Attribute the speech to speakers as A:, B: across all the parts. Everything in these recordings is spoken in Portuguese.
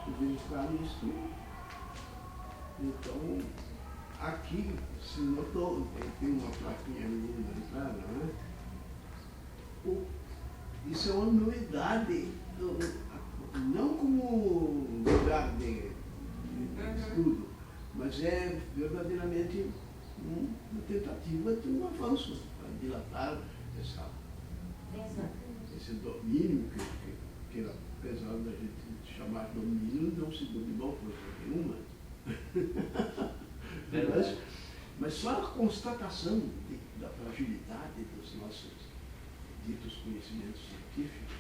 A: para verificar isso. Então, aqui se notou, tem uma plaquinha linda de cara, né? Isso é uma novidade, não como lugar de estudo, mas é verdadeiramente uma tentativa de um avanço para dilatar esse domínio que apesar da gente chamar de domínio, não se dominou coisa nenhuma. Mas só a constatação da fragilidade dos nossos ditos conhecimentos científicos,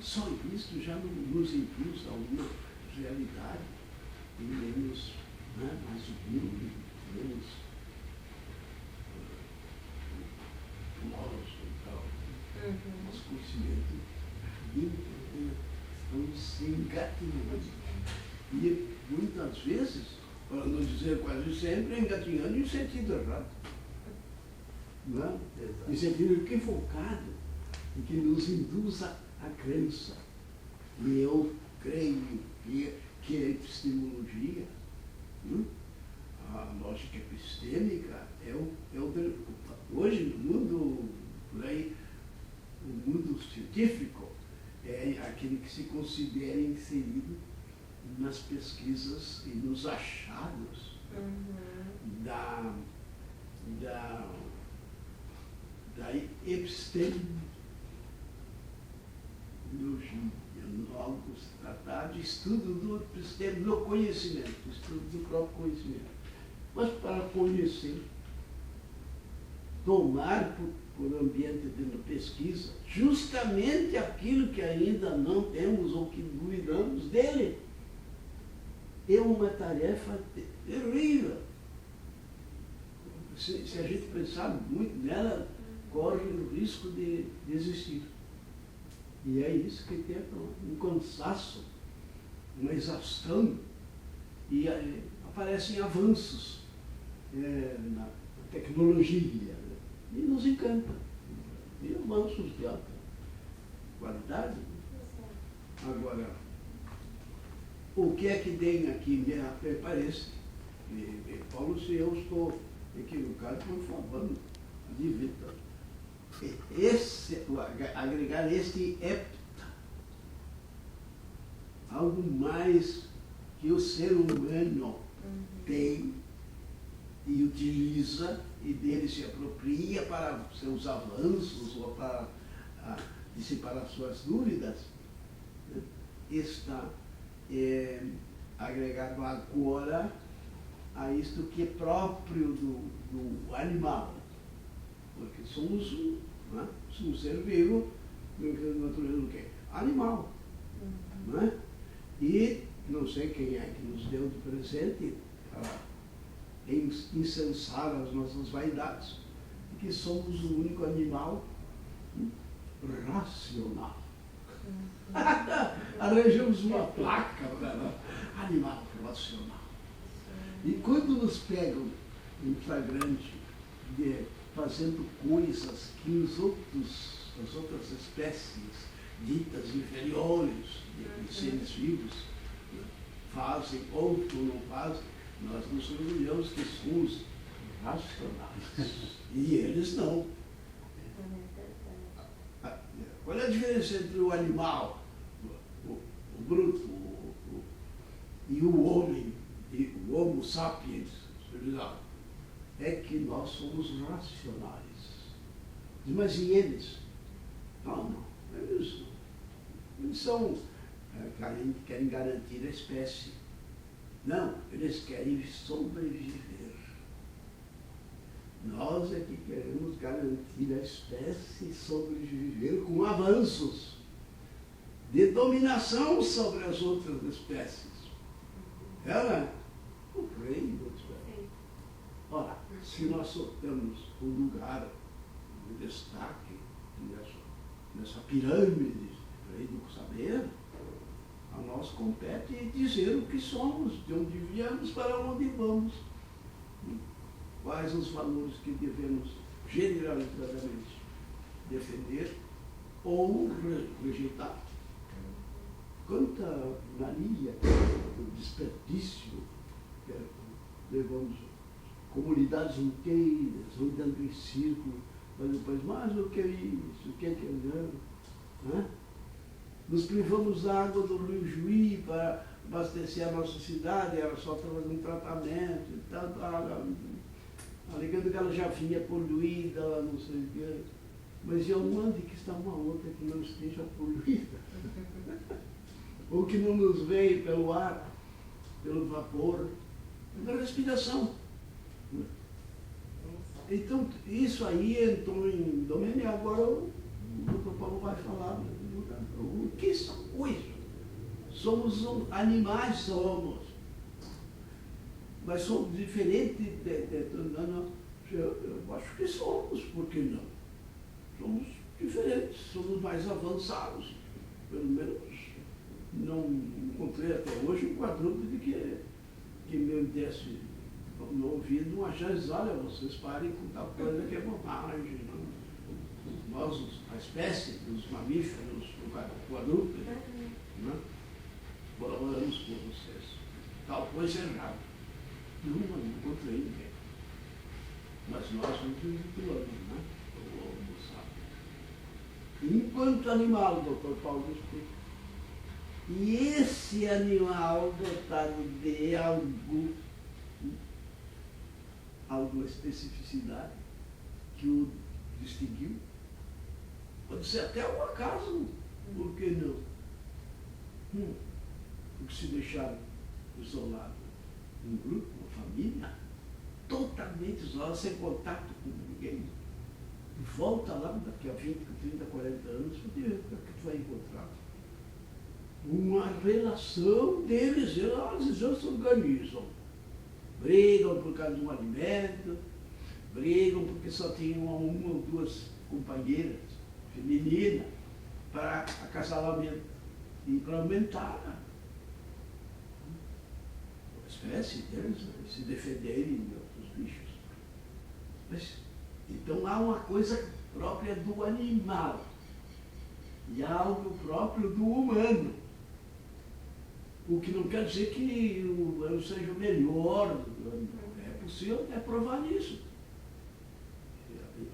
A: só isso já nos induz a uma realidade menos, né, mais humilde, menos poroso e tal. Nosso conhecimento estamos se engatinhando. E muitas vezes, para não dizer quase sempre, engatinhando em sentido errado. Não? Em sentido equivocado, em que nos induz a crença. E eu creio que a epistemologia, a lógica epistêmica, hoje no mundo, por aí, o mundo científico é aquele que se considera inserido nas pesquisas e nos achados da epistemologia, logos, tratar de estudo do conhecimento, estudo do próprio conhecimento. Mas para conhecer, tomar por ambiente de pesquisa justamente aquilo que ainda não temos ou que duvidamos dele, é uma tarefa terrível. Se a gente pensar muito nela, corre o risco de desistir. E é isso que tem um cansaço, uma exaustão, e aparecem avanços na tecnologia, né? E nos encanta. E avanços de alta qualidade. Agora, o que é que tem aqui me parece? Paulo, se eu estou equivocado, por favor, advita. Agregar este hepta, algo mais que o ser humano tem e utiliza e dele se apropria para seus avanços ou para dissipar as suas dúvidas, está agregado agora a isto que é próprio do animal. Porque somos um ser vivo, natureza do quê? Animal. Não é? E não sei quem é que nos deu de presente para incensar as nossas vaidades, que somos o único animal racional. Arranjamos uma placa para animal racional. E quando nos pegam em flagrante fazendo coisas que as outras espécies ditas inferiores de seres vivos fazem ou não fazem, nós nos orgulhamos que somos racionais. E eles não. Qual é a diferença entre o animal, o bruto, e o homem, e o Homo sapiens civilizado? É que nós somos racionais. Mas e eles? Não. Eles são, querem garantir a espécie. Não, eles querem sobreviver. Nós é que queremos garantir a espécie e sobreviver com avanços de dominação sobre as outras espécies. Ela, o reino do céu. Ora, se nós soltamos o lugar de destaque nessa pirâmide do saber, a nós compete dizer o que somos, de onde viemos, para onde vamos. Quais os valores que devemos generalizadamente defender ou rejeitar. quanta mania, desperdício, levamos comunidades inteiras rodando em círculo, mas depois, mas o que é isso, o que é não? Né? Nos privamos da água do rio Juí para abastecer a nossa cidade, ela só estava fazendo tratamento e tal, alegando que ela já vinha poluída, ela não sei o quê. Mas e onde que está uma outra que não esteja poluída? Ou que não nos veio pelo ar, pelo vapor, pela respiração. Então, isso aí entrou em domínio, e agora o Dr. Paulo vai falar o que são isso. Somos animais, somos. Mas somos diferentes eu acho que somos, por que não? Somos diferentes, somos mais avançados. Pelo menos não encontrei até hoje um quadrúpede que me desse no ouvido uma chance, olha, vocês parem com tal coisa que é bobagem. Nós, a espécie dos mamíferos, o quadrúpede, né? Colaboramos com vocês. Tal coisa é errada. Não encontrei ninguém. Mas nós nos vinculamos, né? O Homo sapiens. Enquanto animal, o Dr. Paulo explica. E esse animal dotado de alguma especificidade que o distinguiu, pode ser até um acaso, por que não? Porque se deixaram isolado um grupo, uma família, totalmente isolado, sem contato com ninguém. Volta lá daqui a 20, 30, 40 anos, o que tu vai encontrar? Uma relação deles, eles já se organizam. Brigam por causa de um alimento, brigam porque só tinham uma ou duas companheiras femininas para acasalamento e para aumentar a espécie deles, se defenderem de outros bichos. Mas, então há uma coisa própria do animal e há algo próprio do humano. O que não quer dizer que o humano seja o melhor. É possível até provar isso.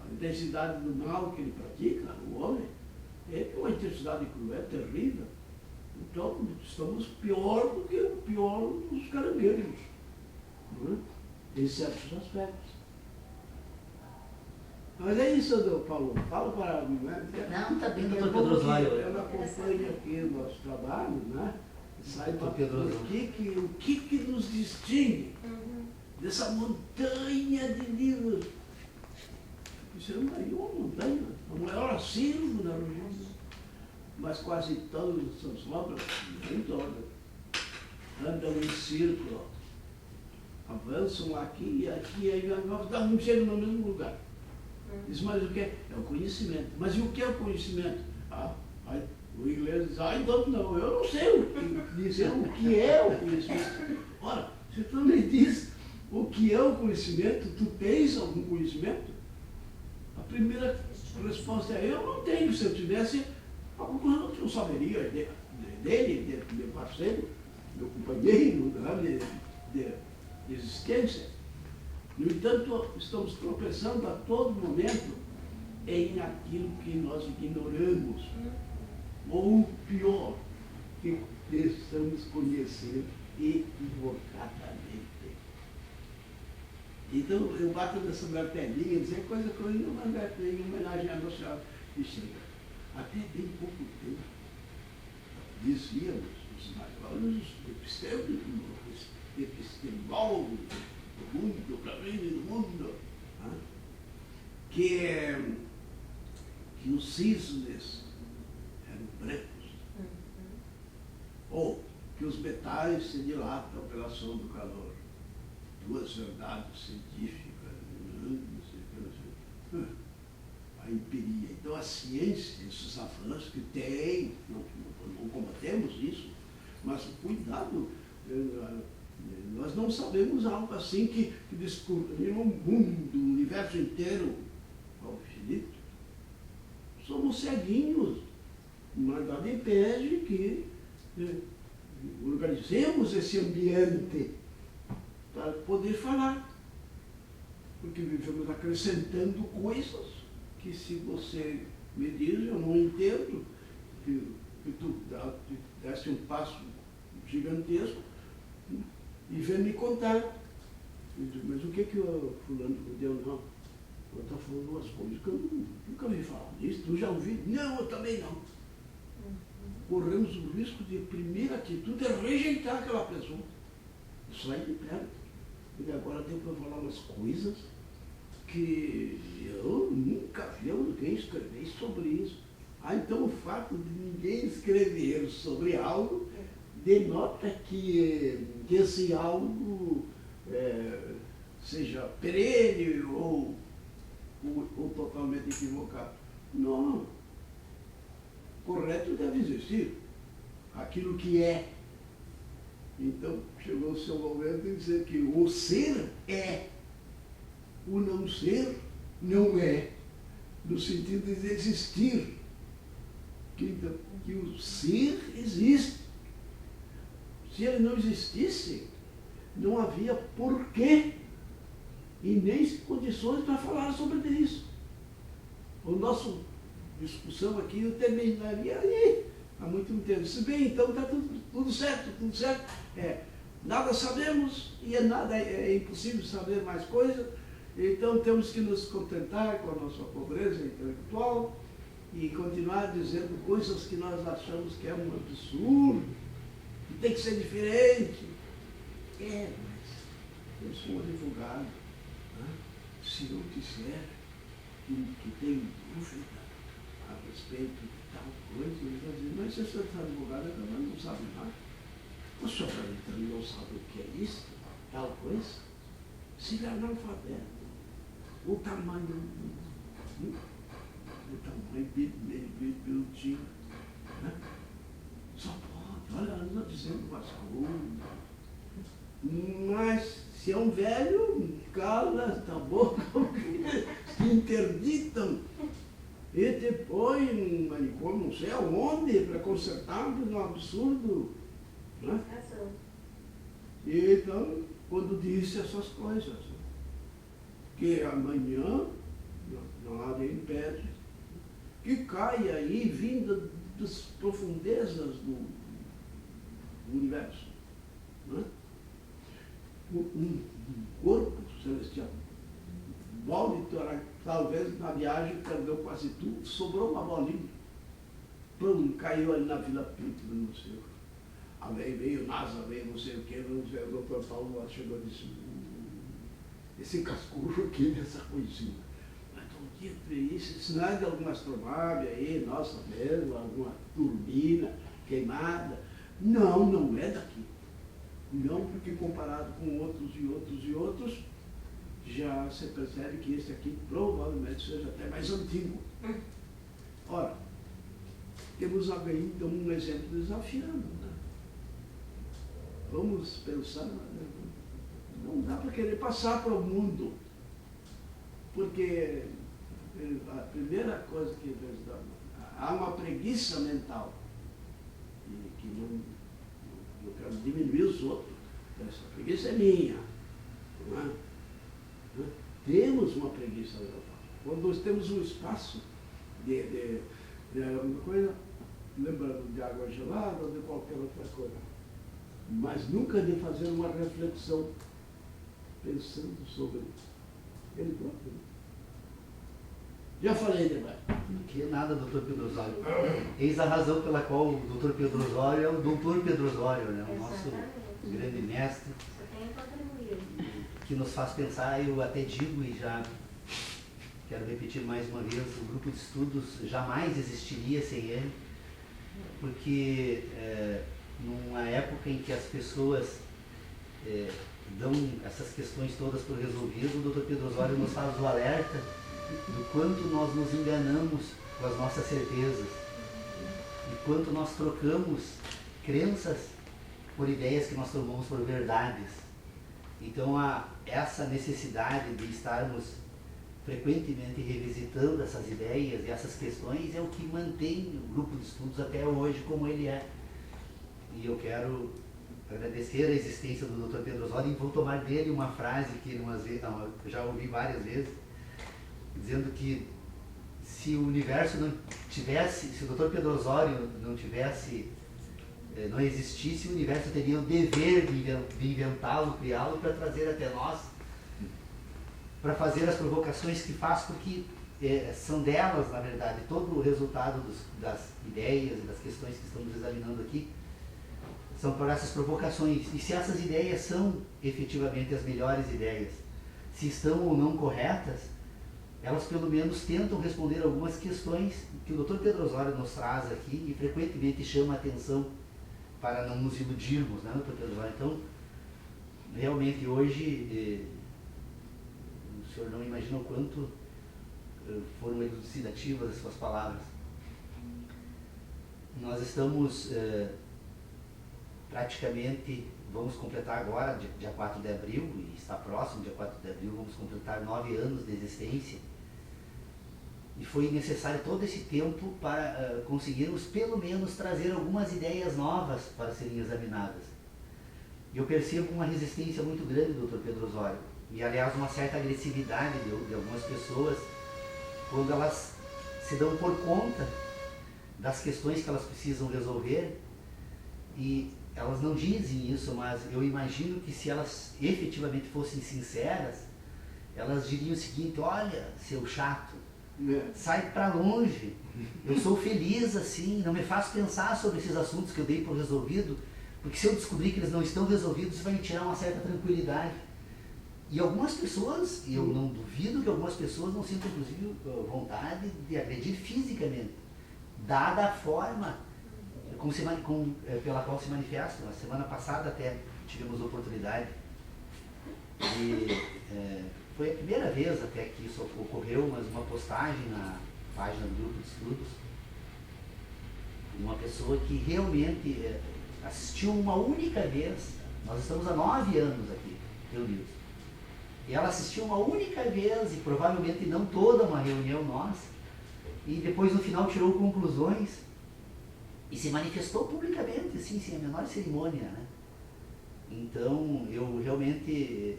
A: A intensidade do mal que ele pratica, o homem, é uma intensidade cruel, terrível. Então, estamos pior do que o pior dos caranguejos, em certos aspectos. Mas é isso, Paulo. Fala para mim, né?
B: Não, está bem, doutor Pedro Osório.
A: Ela acompanha aqui o nosso trabalho, né? Saiba o que nos distingue dessa montanha de livros. Isso é uma montanha, o maior acervo da região. Mas quase todas as obras, nem todas, andam em círculo, avançam aqui e aqui, e aí chegam no mesmo lugar. Diz, mas o que é? É o conhecimento. Mas e o que é o conhecimento? O inglês diz, então não, eu não sei dizer o que é o conhecimento. Ora, se tu me diz o que é o conhecimento, tu tens algum conhecimento? A primeira resposta é, eu não tenho. Se eu tivesse, alguma coisa eu saberia dele, de meu parceiro, meu companheiro, de existência. No entanto, estamos tropeçando a todo momento em aquilo que nós ignoramos. Ou pior, que precisamos conhecer equivocadamente. Então, eu bato nessa martelinha, dizer coisa que eu ainda mandei em homenagem à nossa chega. Até bem pouco tempo, dizíamos os mais velhos, epistemólogos do mundo, do caminho do mundo, que os cisnes eram brancos, ou que os metais se dilatam pela ação do calor. Duas verdades científicas, não sei, a empiria. Então a ciência, esses avanços que tem, não combatemos isso, mas cuidado, nós não sabemos algo assim que descobrir o mundo, o universo inteiro ao infinito. Somos ceguinhos, mas nada impede que organizemos esse ambiente para poder falar. Porque vivemos acrescentando coisas que, se você me diz, eu não entendo, que tu deste um passo gigantesco e vem me contar. Eu digo, mas o que o fulano me deu? Não, eu estou falando umas coisas que eu nunca ouvi falar nisso. Tu já ouviu? Não, eu também não. Corremos o risco de, primeira atitude, é rejeitar aquela pessoa. Sai de perto. E agora deu para falar umas coisas que eu nunca vi alguém escrever sobre isso. Então o fato de ninguém escrever sobre algo denota que esse algo seja perene ou totalmente equivocado. Não. Correto deve existir. Aquilo que é. Então, chegou o seu momento de dizer que o ser é, o não ser não é, no sentido de existir. Que o ser existe. Se ele não existisse, não havia porquê e nem condições para falar sobre isso. A nossa discussão aqui eu terminaria aí há muito tempo. Se bem, então está tudo certo, tudo certo. Nada sabemos e é impossível saber mais coisas, então temos que nos contentar com a nossa pobreza intelectual e continuar dizendo coisas que nós achamos que é um absurdo, que tem que ser diferente. Mas eu sou um advogado. Se eu disser que tenho dúvida a respeito de tal coisa, ele vai dizer, mas esse advogado também não sabe nada. O senhor então não sabe o que é isso, tal coisa? Se ele é analfabeto, o tamanho bilutinho, né? Só pode, olha, anda dizendo umas coisas. Mas se é um velho, cala a boca, se interditam e te põe um manicômio, não sei aonde, para consertar um absurdo. Né? E então, quando disse essas coisas, que amanhã nada impede que caia aí, vinda das profundezas do universo, né? Um corpo celestial. Talvez na viagem perdeu quase tudo, sobrou uma bolinha. Pum, caiu ali na Vila Pinto, não sei. Aí veio NASA, veio não sei o que, o doutor Paulo chegou e disse, esse cascucho aqui dessa coisinha. Mas todo dia vê isso não é de alguma astronáave aí, nossa mesmo, alguma turbina queimada. Não, não é daqui. Não, porque comparado com outros, já se percebe que esse aqui provavelmente seja até mais antigo. Ora, temos aí então um exemplo desafiando, né? Vamos pensar, não dá para querer passar para o mundo, porque a primeira coisa que há uma preguiça mental, que eu quero diminuir os outros. Essa preguiça é minha. Não é? Temos uma preguiça mental. Quando nós temos um espaço de alguma coisa, lembrando de água gelada ou de qualquer outra coisa, mas nunca de fazer uma reflexão pensando sobre ele próprio. Já falei demais.
B: Que nada, doutor Pedro Osório. Eis a razão pela qual o doutor Pedro Osório é o doutor Pedro Osório, né? O nosso grande mestre, que nos faz pensar. Eu até digo, e já quero repetir mais uma vez, o grupo de estudos jamais existiria sem ele, porque numa época em que as pessoas dão essas questões todas por resolvidas, o doutor Pedro Osório nos faz o alerta do quanto nós nos enganamos com as nossas certezas, e quanto nós trocamos crenças por ideias que nós tomamos por verdades. Então, essa necessidade de estarmos frequentemente revisitando essas ideias e essas questões é o que mantém o grupo de estudos até hoje como ele é. eu quero agradecer a existência do Dr. Pedro Osório e vou tomar dele uma frase que eu já ouvi várias vezes, dizendo que se o universo não tivesse, se o Dr. Pedro Osório não existisse, o universo teria o dever de inventá-lo, criá-lo para trazer até nós, para fazer as provocações que faz, porque são delas, na verdade, todo o resultado das ideias e das questões que estamos examinando aqui são por essas provocações. E se essas ideias são efetivamente as melhores ideias, se estão ou não corretas, elas pelo menos tentam responder algumas questões que o Dr. Pedro Osório nos traz aqui e frequentemente chama a atenção para não nos iludirmos, né, Dr. Pedro Osório? Então, realmente hoje, o senhor não imagina o quanto foram elucidativas as suas palavras. Nós estamos praticamente, vamos completar agora, dia 4 de abril, e está próximo, dia 4 de abril, vamos completar 9 anos de existência. E foi necessário todo esse tempo para conseguirmos, pelo menos, trazer algumas ideias novas para serem examinadas. Eu percebo uma resistência muito grande do Dr. Pedro Osório, e, aliás, uma certa agressividade de algumas pessoas, quando elas se dão por conta das questões que elas precisam resolver, e elas não dizem isso, mas eu imagino que se elas efetivamente fossem sinceras, elas diriam o seguinte: olha, seu chato, sai para longe, eu sou feliz assim, não me faço pensar sobre esses assuntos que eu dei por resolvido, porque se eu descobrir que eles não estão resolvidos, isso vai me tirar uma certa tranquilidade. E algumas pessoas, e eu não duvido que algumas pessoas não sintam inclusive vontade de agredir fisicamente, dada a forma pela qual se manifestam. Na semana passada até tivemos a oportunidade de, foi a primeira vez até que isso ocorreu, mas uma postagem na página do grupo de estudos, uma pessoa que realmente assistiu uma única vez. Nós estamos há 9 anos aqui reunidos, e ela assistiu uma única vez, e provavelmente não toda uma reunião nossa, e depois no final tirou conclusões e se manifestou publicamente, assim, sem a menor cerimônia, né? Então, eu realmente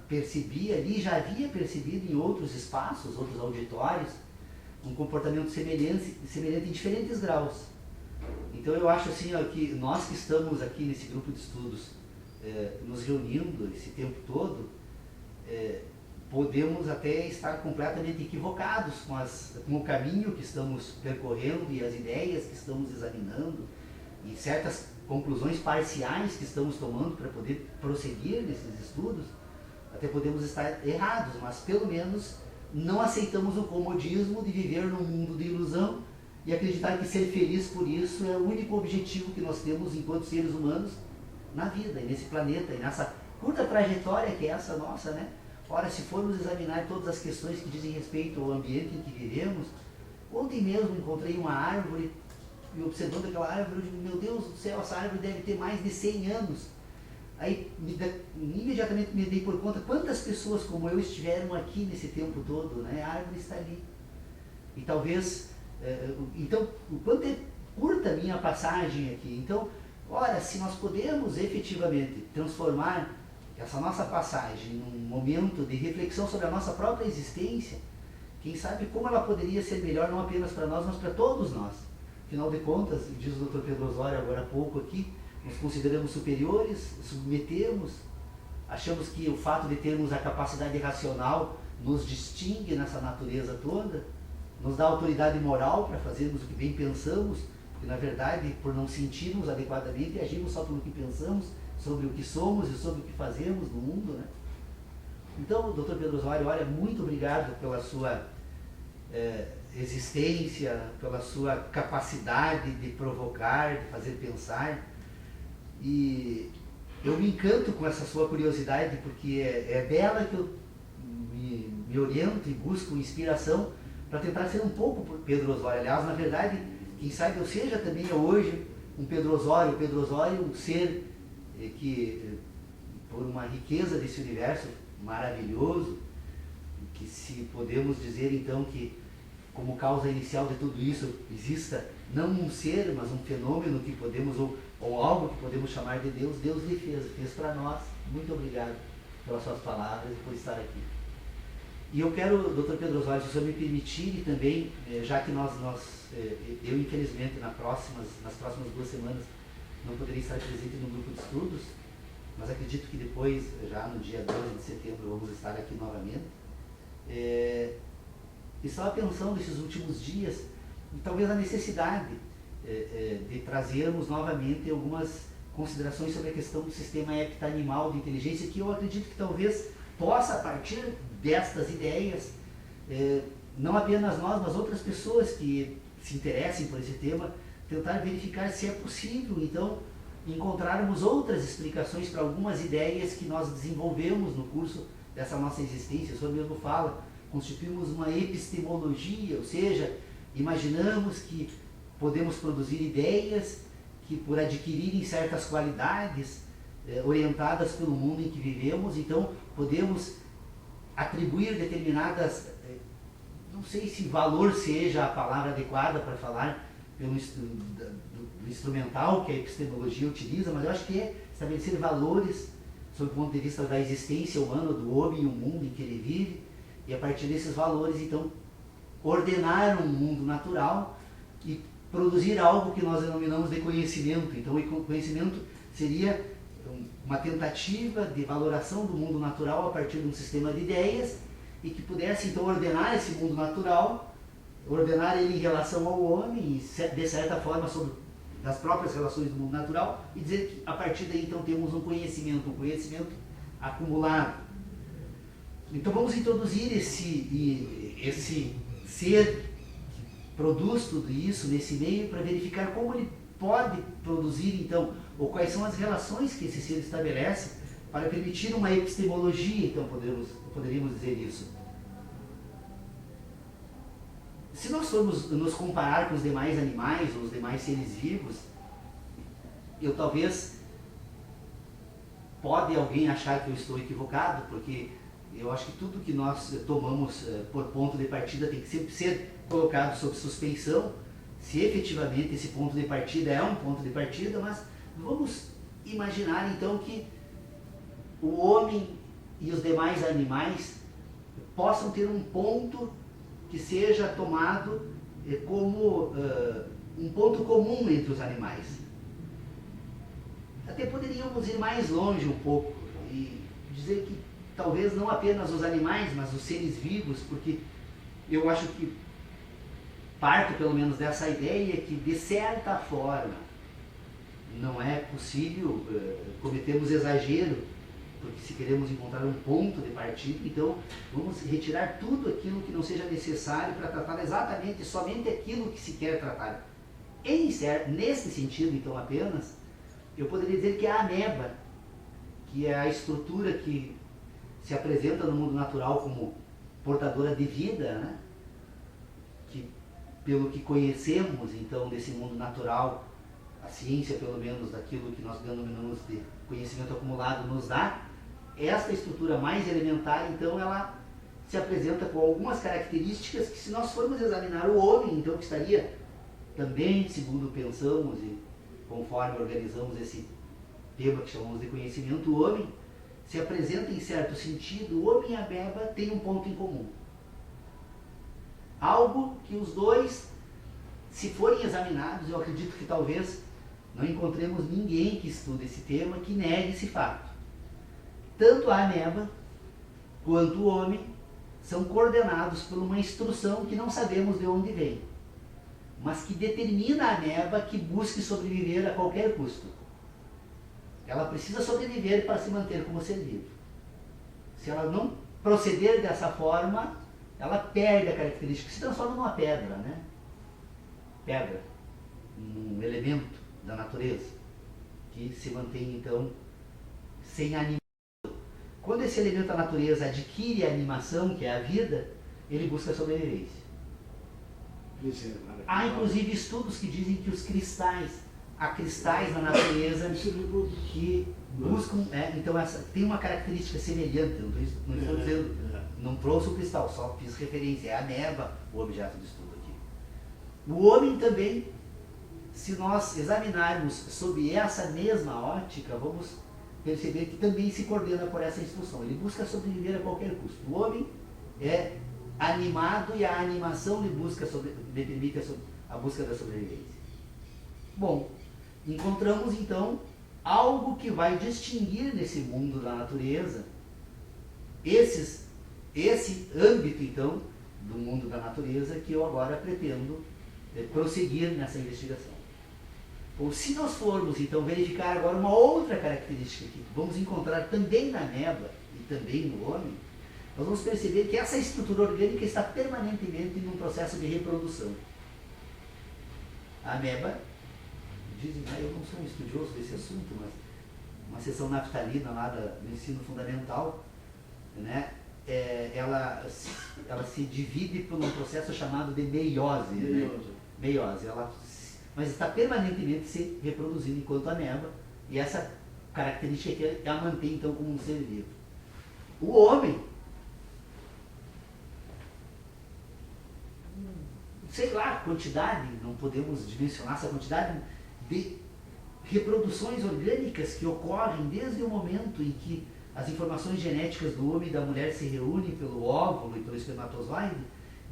B: percebi ali, já havia percebido em outros espaços, outros auditórios, um comportamento semelhante em diferentes graus. Então, eu acho assim, ó, que nós que estamos aqui nesse grupo de estudos, nos reunindo esse tempo todo, podemos até estar completamente equivocados com o caminho que estamos percorrendo e as ideias que estamos examinando e certas conclusões parciais que estamos tomando para poder prosseguir nesses estudos. Até podemos estar errados, mas pelo menos não aceitamos o comodismo de viver num mundo de ilusão e acreditar que ser feliz por isso é o único objetivo que nós temos enquanto seres humanos na vida e nesse planeta e nessa curta trajetória que é essa nossa, né? Ora, se formos examinar todas as questões que dizem respeito ao ambiente em que vivemos, ontem mesmo encontrei uma árvore e observando aquela árvore, eu digo: meu Deus do céu, essa árvore deve ter mais de 100 anos. Aí imediatamente me dei por conta quantas pessoas como eu estiveram aqui nesse tempo todo, né? A árvore está ali. E talvez, então, o quanto é curta a minha passagem aqui. Então, ora, se nós podemos efetivamente transformar essa nossa passagem num momento de reflexão sobre a nossa própria existência, quem sabe como ela poderia ser melhor não apenas para nós, mas para todos nós. Afinal de contas, diz o Dr. Pedro Osório agora há pouco aqui, nos consideramos superiores, submetemos, achamos que o fato de termos a capacidade racional nos distingue nessa natureza toda, nos dá autoridade moral para fazermos o que bem pensamos, porque na verdade, por não sentirmos adequadamente, agimos só pelo que pensamos, sobre o que somos e sobre o que fazemos no mundo, né? Então, Dr. Pedro Osório, olha, muito obrigado pela sua existência, pela sua capacidade de provocar, de fazer pensar, e eu me encanto com essa sua curiosidade, porque é dela que eu me oriento e busco inspiração para tentar ser um pouco Pedro Osório. Aliás, na verdade, quem sabe eu seja também hoje um Pedro Osório, um ser que, por uma riqueza desse universo maravilhoso, que se podemos dizer então que como causa inicial de tudo isso exista não um ser, mas um fenômeno que podemos ou ou algo que podemos chamar de Deus, Deus lhe fez para nós. Muito obrigado pelas suas palavras e por estar aqui. E eu quero, Dr. Pedro Osório, se o senhor me permitir também, já que eu infelizmente nas próximas 2 semanas não poderia estar presente no grupo de estudos, mas acredito que depois, já no dia 12 de setembro, vamos estar aqui novamente. Estava pensando esses últimos dias, talvez a necessidade de trazermos novamente algumas considerações sobre a questão do sistema hepta-animal de inteligência, que eu acredito que talvez possa, a partir destas ideias, não apenas nós, mas outras pessoas que se interessem por esse tema, tentar verificar se é possível, então, encontrarmos outras explicações para algumas ideias que nós desenvolvemos no curso dessa nossa existência. O senhor mesmo fala, constituímos uma epistemologia, ou seja, imaginamos que podemos produzir ideias que, por adquirirem certas qualidades orientadas pelo mundo em que vivemos, então podemos atribuir determinadas, não sei se valor seja a palavra adequada para falar pelo do instrumental que a epistemologia utiliza, mas eu acho que é estabelecer valores sob o ponto de vista da existência humana, do homem e o mundo em que ele vive, e a partir desses valores, então, ordenar um mundo natural e produzir algo que nós denominamos de conhecimento. Então, o conhecimento seria uma tentativa de valoração do mundo natural a partir de um sistema de ideias e que pudesse, então, ordenar esse mundo natural, ordenar ele em relação ao homem e, de certa forma, sobre das próprias relações do mundo natural, e dizer que, a partir daí, então, temos um conhecimento acumulado. Então, vamos introduzir esse ser que produz tudo isso nesse meio para verificar como ele pode produzir, então, ou quais são as relações que esse ser estabelece para permitir uma epistemologia, então, poderíamos dizer isso. Se nós formos nos comparar com os demais animais, ou os demais seres vivos, pode alguém achar que eu estou equivocado, porque eu acho que tudo que nós tomamos por ponto de partida tem que sempre ser colocado sob suspeição, se efetivamente esse ponto de partida é um ponto de partida, mas vamos imaginar então que o homem e os demais animais possam ter um ponto que seja tomado como um ponto comum entre os animais. Até poderíamos ir mais longe um pouco e dizer que talvez não apenas os animais, mas os seres vivos, porque eu acho que parto pelo menos dessa ideia que, de certa forma, não é possível cometermos exagero, porque se queremos encontrar um ponto de partida, então vamos retirar tudo aquilo que não seja necessário para tratar exatamente somente aquilo que se quer tratar. Nesse sentido, então, apenas, eu poderia dizer que a ameba, que é a estrutura que se apresenta no mundo natural como portadora de vida, né? Que, pelo que conhecemos, então, desse mundo natural, a ciência, pelo menos, daquilo que nós denominamos de conhecimento acumulado, nos dá, esta estrutura mais elementar, então, ela se apresenta com algumas características que, se nós formos examinar o homem, então, que estaria também, segundo pensamos e conforme organizamos esse tema que chamamos de conhecimento, o homem se apresenta em certo sentido, o homem e a ameba têm um ponto em comum. Algo que os dois, se forem examinados, eu acredito que talvez não encontremos ninguém que estude esse tema que negue esse fato. Tanto a ameba quanto o homem são coordenados por uma instrução que não sabemos de onde vem, mas que determina a ameba que busque sobreviver a qualquer custo. Ela precisa sobreviver para se manter como ser vivo. Se ela não proceder dessa forma, ela perde a característica, se transforma numa pedra, né? Pedra, um elemento da natureza, que se mantém, então, sem animação. Quando esse elemento da natureza adquire a animação, que é a vida, ele busca a sobrevivência. Há, inclusive, estudos que dizem que há cristais na natureza que buscam, então tem uma característica semelhante, não estou dizendo, não trouxe o cristal, só fiz referência, é a ameba o objeto de estudo aqui. O homem também se nós examinarmos sob essa mesma ótica, vamos perceber que também se coordena por essa instrução. Ele busca sobreviver a qualquer custo. O homem é animado e a animação lhe permite a busca da sobrevivência. Bom, encontramos então algo que vai distinguir nesse mundo da natureza esse âmbito então do mundo da natureza que eu agora pretendo prosseguir nessa investigação. Ou se nós formos então verificar agora uma outra característica que vamos encontrar também na ameba e também no homem, nós vamos perceber que essa estrutura orgânica está permanentemente em um processo de reprodução. A ameba, dizem, eu não sou um estudioso desse assunto, mas uma seção naftalina lá do ensino fundamental, né, ela se divide por um processo chamado de meiose. Meiose. Mas está permanentemente se reproduzindo enquanto ameba, e essa característica que a mantém então como um ser vivo. O homem, sei lá a quantidade, não podemos dimensionar essa quantidade de reproduções orgânicas que ocorrem desde o momento em que as informações genéticas do homem e da mulher se reúnem pelo óvulo e pelo espermatozoide.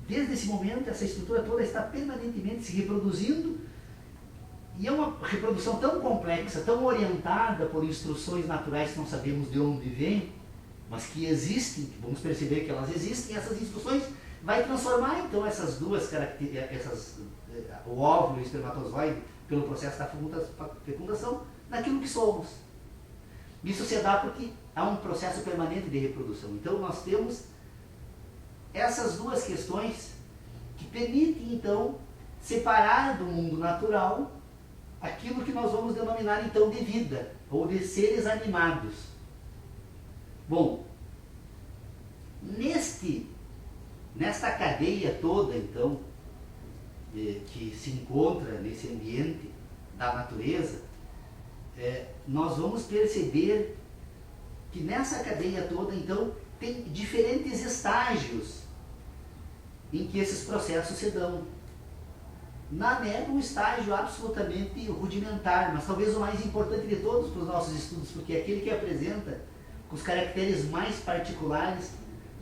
B: Desde esse momento, essa estrutura toda está permanentemente se reproduzindo, e é uma reprodução tão complexa, tão orientada por instruções naturais que não sabemos de onde vêm, mas que existem, vamos perceber que elas existem, e essas instruções vai transformar então essas duas características, o óvulo e o espermatozoide, pelo processo da fecundação, naquilo que somos. Isso se dá porque há um processo permanente de reprodução. Então nós temos essas duas questões que permitem então separar do mundo natural aquilo que nós vamos denominar então de vida, ou de seres animados. Bom, nesta cadeia toda então, que se encontra nesse ambiente da natureza, nós vamos perceber que nessa cadeia toda então tem diferentes estágios em que esses processos se dão. Na ameba, um estágio absolutamente rudimentar, mas talvez o mais importante de todos para os nossos estudos, porque é aquele que apresenta os caracteres mais particulares,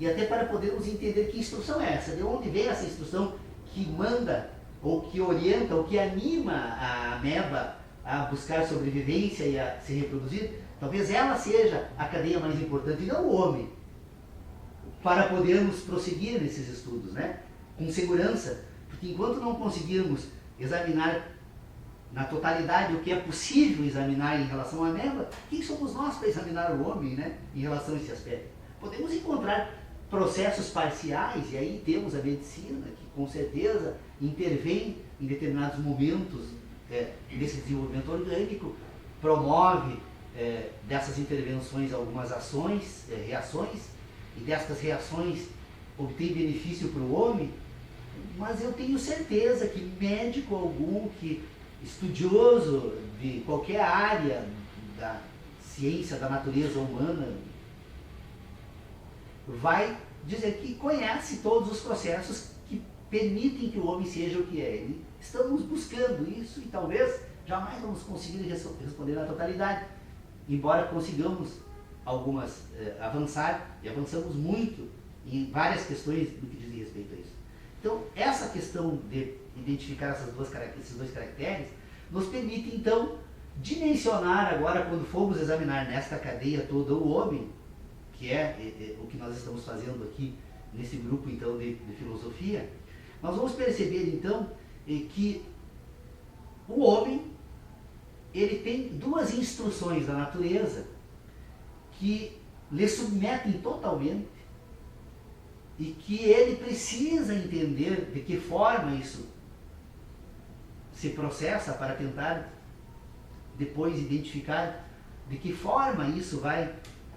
B: e até para podermos entender que instrução é essa, de onde vem essa instrução que manda, ou que orienta, ou que anima a ameba a buscar sobrevivência e a se reproduzir. Talvez ela seja a cadeia mais importante, e não o homem, para podermos prosseguir nesses estudos, né? Com segurança, porque enquanto não conseguirmos examinar na totalidade o que é possível examinar em relação à ameba, quem somos nós para examinar o homem, né, em relação a esse aspecto? Podemos encontrar processos parciais, e aí temos a medicina, que com certeza intervém em determinados momentos desse desenvolvimento orgânico, promove dessas intervenções algumas ações, reações, e destas reações obtém benefício para o homem, mas eu tenho certeza que médico algum, que estudioso de qualquer área da ciência da natureza humana, vai dizer que conhece todos os processos que permitem que o homem seja o que é. E estamos buscando isso e talvez jamais vamos conseguir responder na totalidade, embora consigamos algumas avançar, e avançamos muito em várias questões do que dizem respeito a isso. Então, essa questão de identificar esses dois caracteres nos permite, então, dimensionar agora, quando formos examinar nesta cadeia toda o homem, que é o que nós estamos fazendo aqui nesse grupo, então, de filosofia, nós vamos perceber, então, que o homem, ele tem duas instruções da natureza que lhe submetem totalmente, e que ele precisa entender de que forma isso se processa para tentar depois identificar de que forma isso vai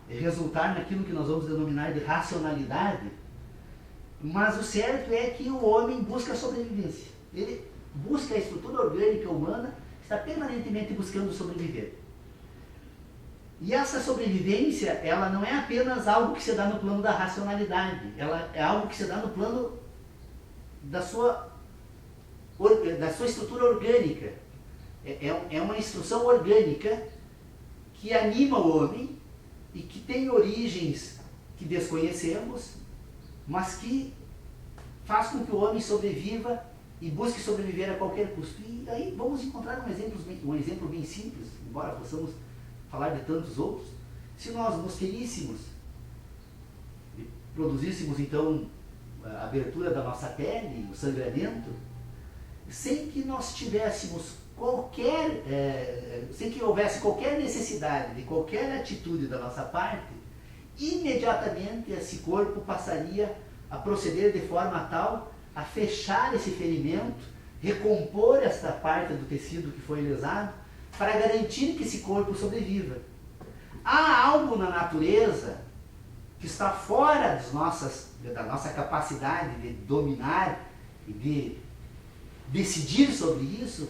B: resultar naquilo que nós vamos denominar de racionalidade. Mas o certo é que o homem busca a sobrevivência. Ele busca a estrutura orgânica humana, está permanentemente buscando sobreviver. E essa sobrevivência, ela não é apenas algo que se dá no plano da racionalidade, ela é algo que se dá no plano da sua estrutura orgânica. é uma instrução orgânica que anima o homem e que tem origens que desconhecemos, mas que faz com que o homem sobreviva e busque sobreviver a qualquer custo. E aí vamos encontrar um exemplo bem simples, embora possamos falar de tantos outros. Se nós nos feríssemos e produzíssemos então a abertura da nossa pele, o sangramento, sem que nós tivéssemos sem que houvesse qualquer necessidade de qualquer atitude da nossa parte, imediatamente esse corpo passaria a proceder de forma tal a fechar esse ferimento, recompor esta parte do tecido que foi lesado, para garantir que esse corpo sobreviva. Há algo na natureza que está fora da nossa capacidade de dominar e de decidir sobre isso,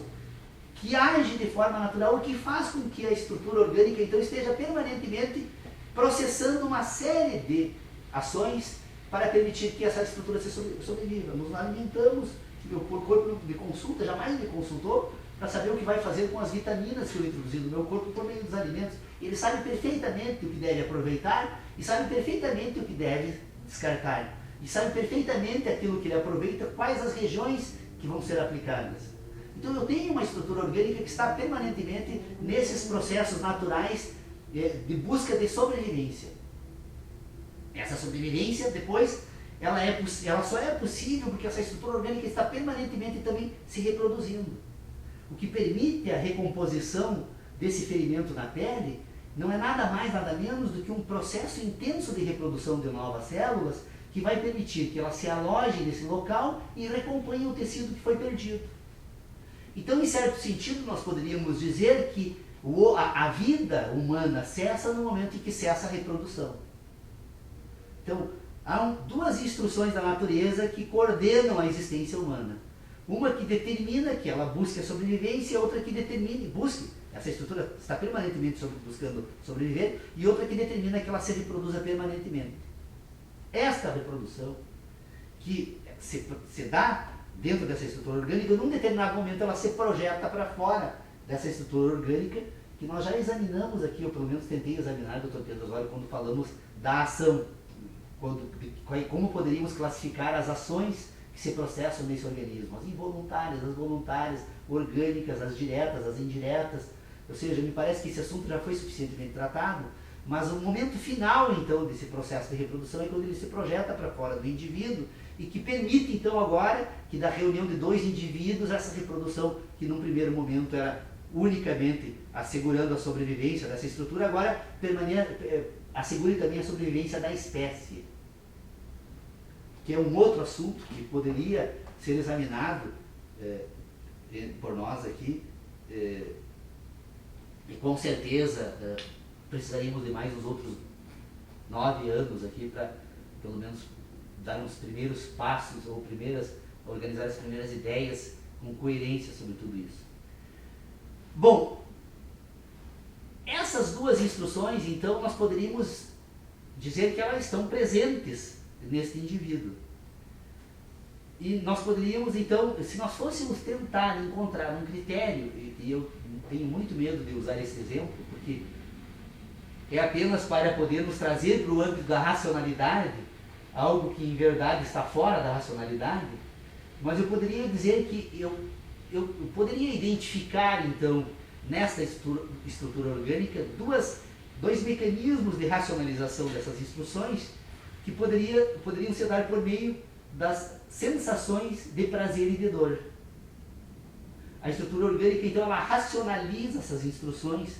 B: que age de forma natural e que faz com que a estrutura orgânica então esteja permanentemente processando uma série de ações para permitir que essa estrutura se sobreviva. Nos alimentamos, meu corpo me consulta, jamais me consultou para saber o que vai fazer com as vitaminas que eu introduzi no meu corpo por meio dos alimentos. Ele sabe perfeitamente o que deve aproveitar e sabe perfeitamente o que deve descartar. E sabe perfeitamente aquilo que ele aproveita, quais as regiões que vão ser aplicadas. Então eu tenho uma estrutura orgânica que está permanentemente nesses processos naturais de busca de sobrevivência. Essa sobrevivência depois ela só é possível porque essa estrutura orgânica está permanentemente também se reproduzindo. O que permite a recomposição desse ferimento na pele não é nada mais, nada menos do que um processo intenso de reprodução de novas células que vai permitir que elas se alojem nesse local e recomponham o tecido que foi perdido. Então, em certo sentido, nós poderíamos dizer que a vida humana cessa no momento em que cessa a reprodução. Então, há duas instruções da natureza que coordenam a existência humana. Uma que determina que ela busque a sobrevivência e outra que busque. Essa estrutura está permanentemente buscando sobreviver, e outra que determina que ela se reproduza permanentemente. Esta reprodução que se dá dentro dessa estrutura orgânica, num determinado momento ela se projeta para fora dessa estrutura orgânica, que nós já examinamos aqui, ou pelo menos tentei examinar, Dr. Pedro Osório, quando falamos da ação, como poderíamos classificar as ações que se processam nesse organismo, as involuntárias, as voluntárias, orgânicas, as diretas, as indiretas. Ou seja, me parece que esse assunto já foi suficientemente tratado, mas o momento final, então, desse processo de reprodução é quando ele se projeta para fora do indivíduo e que permite, então, agora, que da reunião de dois indivíduos, essa reprodução, que num primeiro momento era unicamente assegurando a sobrevivência dessa estrutura, agora assegure também a sobrevivência da espécie, que é um outro assunto que poderia ser examinado por nós aqui, e com certeza precisaríamos de mais uns outros 9 anos aqui para, pelo menos, dar uns primeiros passos ou organizar as primeiras ideias com coerência sobre tudo isso. Bom, essas duas instruções, então, nós poderíamos dizer que elas estão presentes neste indivíduo. E nós poderíamos, então, se nós fôssemos tentar encontrar um critério, e eu tenho muito medo de usar esse exemplo, porque é apenas para poder nos trazer para o âmbito da racionalidade, algo que em verdade está fora da racionalidade, mas eu poderia dizer que eu poderia identificar, então, nesta estrutura orgânica, dois mecanismos de racionalização dessas instruções que poderiam se dar por meio das sensações de prazer e de dor. A estrutura orgânica, então, ela racionaliza essas instruções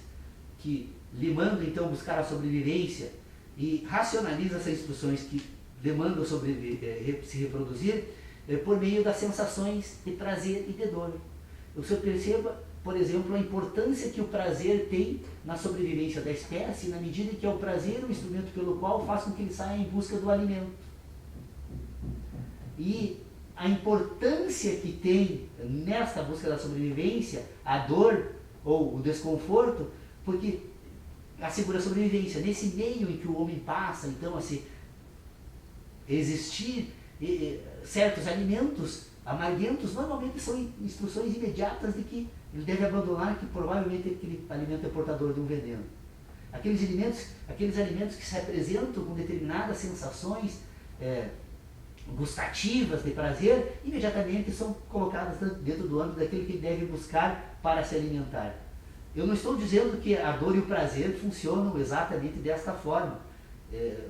B: que lhe mandam, então, buscar a sobrevivência, e racionaliza essas instruções que demandam se reproduzir por meio das sensações de prazer e de dor. O senhor perceba, por exemplo, a importância que o prazer tem na sobrevivência da espécie, na medida em que é o prazer um instrumento pelo qual faz com que ele saia em busca do alimento. E a importância que tem nesta busca da sobrevivência, a dor ou o desconforto, porque assegura a sobrevivência. Nesse meio em que o homem passa, então, a se existir, certos alimentos amarguentos normalmente são instruções imediatas de que ele deve abandonar, que provavelmente aquele alimento é portador de um veneno. Aqueles alimentos que se apresentam com determinadas sensações gustativas, de prazer, imediatamente são colocadas dentro do âmbito daquilo que ele deve buscar para se alimentar. Eu não estou dizendo que a dor e o prazer funcionam exatamente desta forma,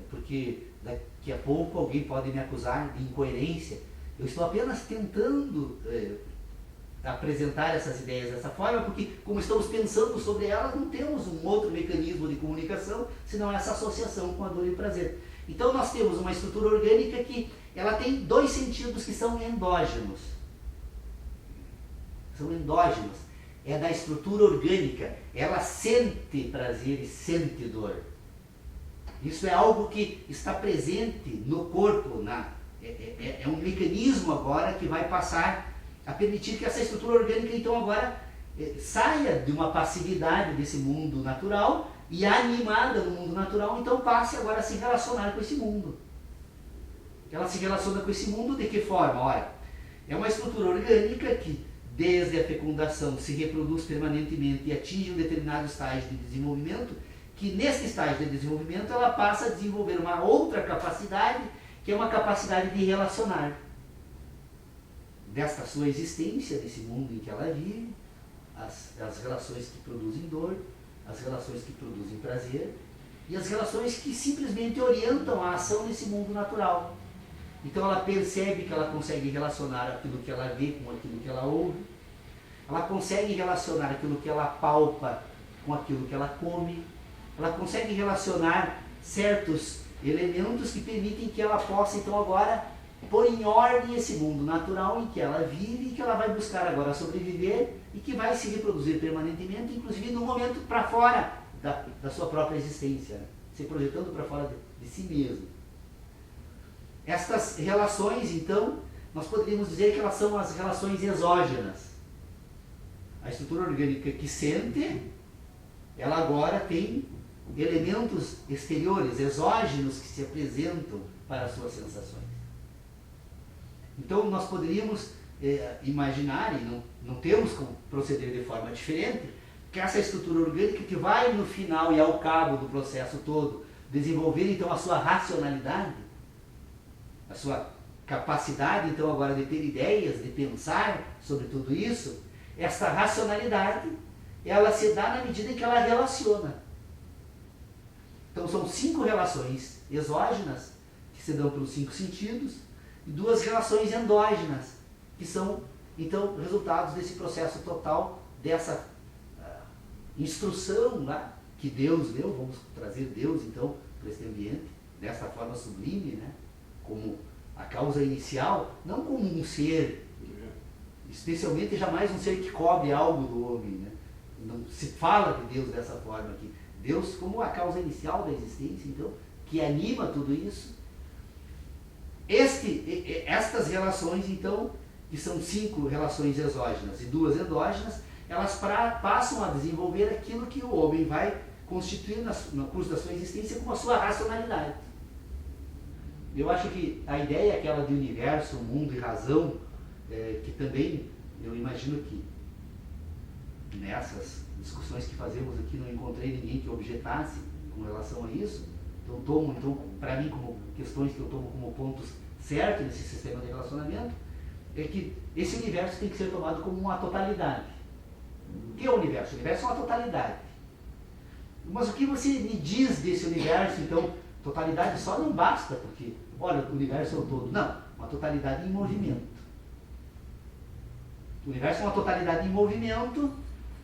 B: porque daqui a pouco alguém pode me acusar de incoerência. Eu estou apenas tentando apresentar essas ideias dessa forma, porque como estamos pensando sobre elas, não temos um outro mecanismo de comunicação, senão essa associação com a dor e o prazer. Então nós temos uma estrutura orgânica que ela tem dois sentidos que são endógenos. São endógenos. É da estrutura orgânica. Ela sente prazer e sente dor. Isso é algo que está presente no corpo. É um mecanismo agora que vai passar a permitir que essa estrutura orgânica então agora saia de uma passividade desse mundo natural e animada no mundo natural, então passe agora a se relacionar com esse mundo. Ela se relaciona com esse mundo de que forma? Olha, é uma estrutura orgânica que desde a fecundação se reproduz permanentemente e atinge um determinado estágio de desenvolvimento, que nesse estágio de desenvolvimento ela passa a desenvolver uma outra capacidade, que é uma capacidade de relacionar. Desta sua existência, desse mundo em que ela vive, as relações que produzem dor, as relações que produzem prazer e as relações que simplesmente orientam a ação nesse mundo natural. Então ela percebe que ela consegue relacionar aquilo que ela vê com aquilo que ela ouve, ela consegue relacionar aquilo que ela palpa com aquilo que ela come, ela consegue relacionar certos elementos que permitem que ela possa então agora pôr em ordem esse mundo natural em que ela vive e que ela vai buscar agora sobreviver e que vai se reproduzir permanentemente, inclusive no momento para fora da sua própria existência, né? Se projetando para fora de si mesmo. Estas relações, então, nós poderíamos dizer que elas são as relações exógenas. A estrutura orgânica que sente, ela agora tem elementos exteriores, exógenos, que se apresentam para as suas sensações. Então nós poderíamos imaginar, e não temos como proceder de forma diferente, que essa estrutura orgânica que vai no final e ao cabo do processo todo desenvolver então a sua racionalidade, a sua capacidade então agora de ter ideias, de pensar sobre tudo isso, essa racionalidade ela se dá na medida em que ela relaciona. Então são 5 relações exógenas que se dão pelos 5 sentidos e 2 relações endógenas que são então resultados desse processo total, dessa instrução lá que Deus deu. Vamos trazer Deus então para esse ambiente dessa forma sublime, né? Como a causa inicial, não como um ser, especialmente jamais um ser que cobre algo do homem, né? Não se fala de Deus dessa forma aqui. Deus como a causa inicial da existência, então, que anima tudo isso. Estas relações, então, que são 5 relações exógenas e 2 endógenas, elas passam a desenvolver aquilo que o homem vai constituir no curso da sua existência como a sua racionalidade. Eu acho que a ideia aquela de universo, mundo e razão, que também eu imagino que nessas discussões que fazemos aqui não encontrei ninguém que objetasse com relação a isso. Então tomo, para mim, como questões que eu tomo como pontos certos nesse sistema de relacionamento, é que esse universo tem que ser tomado como uma totalidade. O que é o universo? O universo é uma totalidade. Mas o que você me diz desse universo, então, totalidade só não basta, porque, olha, o universo é o todo. Não, uma totalidade em movimento. O universo é uma totalidade em movimento,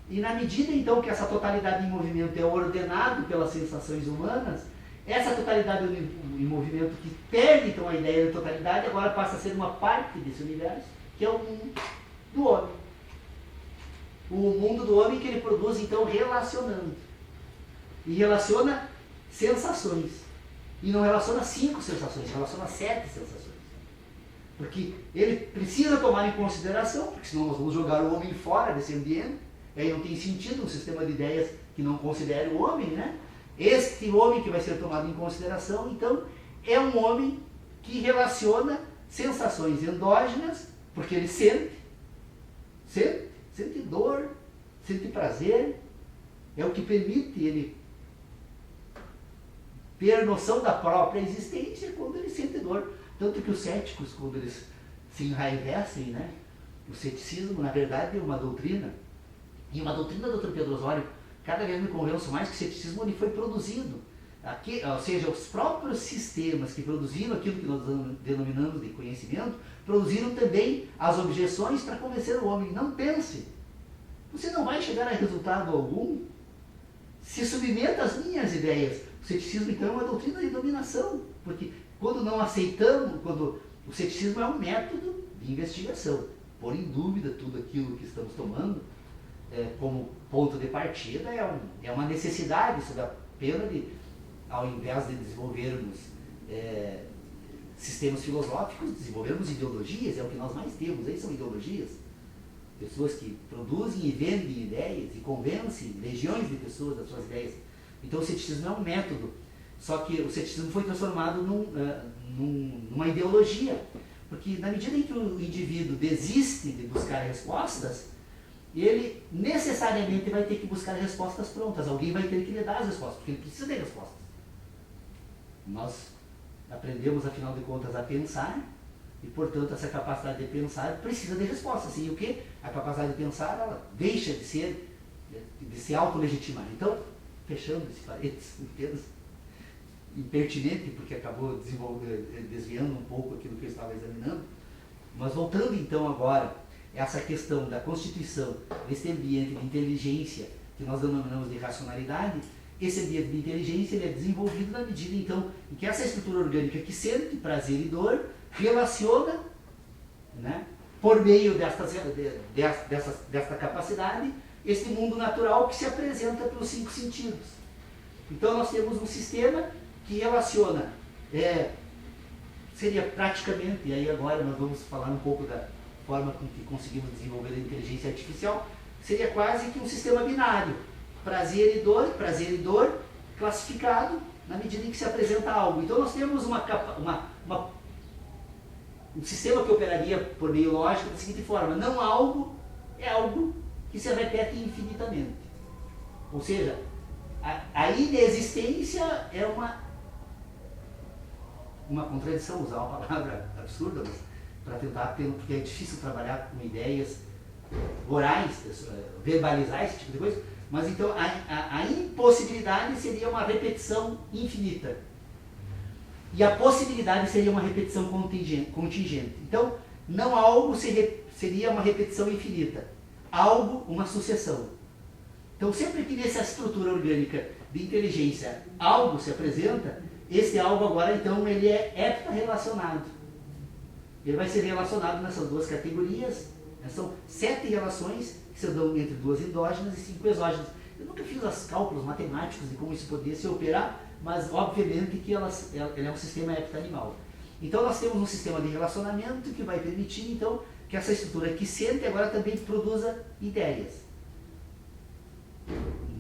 B: e na medida, então, que essa totalidade em movimento é ordenado pelas sensações humanas, essa totalidade em movimento que perde, então, a ideia de totalidade, agora passa a ser uma parte desse universo, que é o mundo do homem. O mundo do homem que ele produz, então, relacionando. E relaciona sensações. E não relaciona 5 sensações, relaciona 7 sensações. Porque ele precisa tomar em consideração, porque senão nós vamos jogar o homem fora desse ambiente, e aí não tem sentido um sistema de ideias que não considere o homem, né? Este homem que vai ser tomado em consideração, então, é um homem que relaciona sensações endógenas Porque ele sente dor, sente prazer, é o que permite ele ter noção da própria existência quando ele sente dor. Tanto que os céticos, quando eles se enraivecem, né? O ceticismo, na verdade, é uma doutrina, e uma doutrina do Dr. Pedro Osório, cada vez me convenço mais que o ceticismo ele foi produzido. Aqui, ou seja, os próprios sistemas que produziram aquilo que nós denominamos de conhecimento, produziram também as objeções para convencer o homem. Não pense. Você não vai chegar a resultado algum. Se submeta às minhas ideias. O ceticismo, então, é uma doutrina de dominação. Porque quando não aceitamos, quando o ceticismo é um método de investigação. Pôr em dúvida tudo aquilo que estamos tomando como ponto de partida é uma necessidade, sob a pena de, ao invés de desenvolvermos sistemas filosóficos, desenvolvermos ideologias, é o que nós mais temos, aí são ideologias. Pessoas que produzem e vendem ideias e convencem legiões de pessoas das suas ideias. Então o ceticismo é um método, só que o ceticismo foi transformado numa ideologia, porque na medida em que o indivíduo desiste de buscar respostas, ele necessariamente vai ter que buscar respostas prontas, alguém vai ter que lhe dar as respostas, porque ele precisa de respostas. Nós aprendemos, afinal de contas, a pensar, e, portanto, essa capacidade de pensar precisa de respostas. E o que? A capacidade de pensar, ela deixa de se autolegitimar. Então, fechando esse parênteses, apenas impertinente, porque acabou desviando um pouco aquilo que eu estava examinando, mas voltando então agora a essa questão da constituição desse ambiente de inteligência, que nós denominamos de racionalidade, esse ambiente de inteligência ele é desenvolvido na medida, então, em que essa estrutura orgânica que sente prazer e dor relaciona, né, por meio desta capacidade, esse mundo natural que se apresenta pelos 5 sentidos. Então, nós temos um sistema que relaciona, seria praticamente, e aí agora nós vamos falar um pouco da forma com que conseguimos desenvolver a inteligência artificial, seria quase que um sistema binário. Prazer e dor, classificado na medida em que se apresenta algo. Então nós temos um sistema que operaria por meio lógico da seguinte forma: não algo é algo que se repete infinitamente. Ou seja, a inexistência é uma contradição, usar uma palavra absurda, mas para tentar, porque é difícil trabalhar com ideias orais, verbalizar esse tipo de coisa. Mas então a impossibilidade seria uma repetição infinita. E a possibilidade seria uma repetição contingente. Então, não algo seria uma repetição infinita. Algo, uma sucessão. Então, sempre que nessa estrutura orgânica de inteligência algo se apresenta, esse algo agora, então, ele é heptarrelacionado. Ele vai ser relacionado nessas 2 categorias. São 7 relações que se dão entre 2 endógenas e 5 exógenas. Eu nunca fiz os cálculos matemáticos de como isso poderia se operar, mas obviamente que ela é um sistema heptanimal. Então nós temos um sistema de relacionamento que vai permitir então que essa estrutura que sente agora também produza ideias.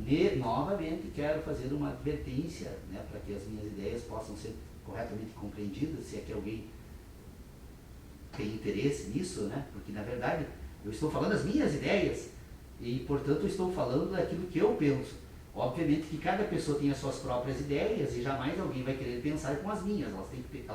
B: E, novamente, quero fazer uma advertência, né, para que as minhas ideias possam ser corretamente compreendidas, se é que alguém tem interesse nisso, né? Porque na verdade eu estou falando as minhas ideias e, portanto, eu estou falando daquilo que eu penso. Obviamente que cada pessoa tem as suas próprias ideias e jamais alguém vai querer pensar com as minhas, ela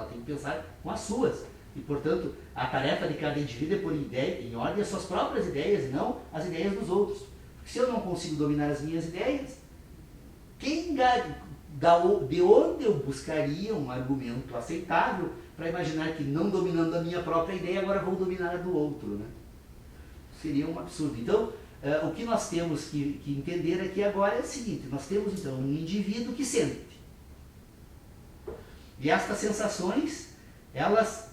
B: tem que pensar com as suas. E, portanto, a tarefa de cada indivíduo é pôr em ordem as suas próprias ideias e não as ideias dos outros. Porque se eu não consigo dominar as minhas ideias, de onde eu buscaria um argumento aceitável para imaginar que, não dominando a minha própria ideia, agora vou dominar a do outro, né? Seria um absurdo. Então, o que nós temos que entender aqui agora é o seguinte: nós temos então um indivíduo que sente. E estas sensações, elas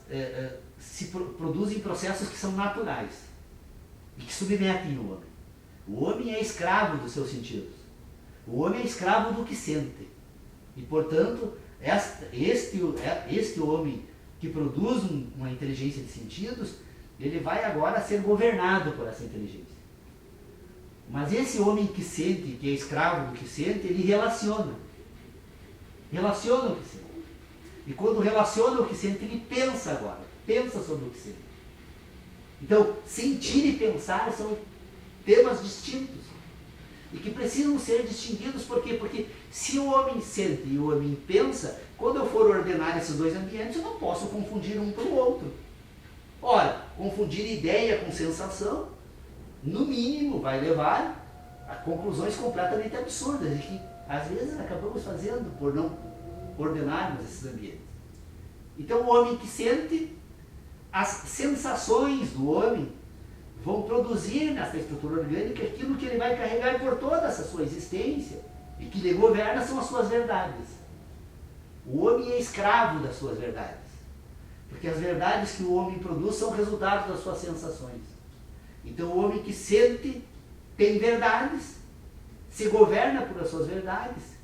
B: se produzem processos que são naturais e que submetem o homem. O homem é escravo dos seus sentidos. O homem é escravo do que sente. E, portanto, este homem que produz uma inteligência de sentidos, ele vai agora ser governado por essa inteligência. Mas esse homem que sente, que é escravo do que sente, ele relaciona. Relaciona o que sente. E quando relaciona o que sente, ele pensa agora. Pensa sobre o que sente. Então, sentir e pensar são temas distintos e que precisam ser distinguidos. Por quê? Porque se o homem sente e o homem pensa, quando eu for ordenar esses dois ambientes, eu não posso confundir um para o outro. Ora, confundir ideia com sensação, no mínimo, vai levar a conclusões completamente absurdas e que, às vezes, acabamos fazendo por não ordenarmos esses ambientes. Então, o homem que sente, as sensações do homem vão produzir nessa estrutura orgânica aquilo que ele vai carregar por toda essa sua existência e que lhe governa são as suas verdades. O homem é escravo das suas verdades, porque as verdades que o homem produz são resultado das suas sensações. Então, o homem que sente tem verdades, se governa por as suas verdades,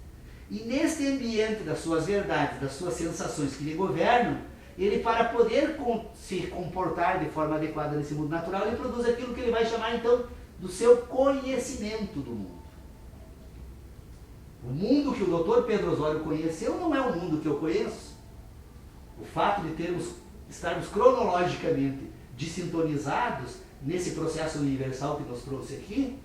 B: e neste ambiente das suas verdades, das suas sensações que lhe governam, ele, para poder se comportar de forma adequada nesse mundo natural, ele produz aquilo que ele vai chamar, então, do seu conhecimento do mundo. O mundo que o Dr. Pedro Osório conheceu não é o mundo que eu conheço. O fato de estarmos cronologicamente desintonizados nesse processo universal que nos trouxe aqui,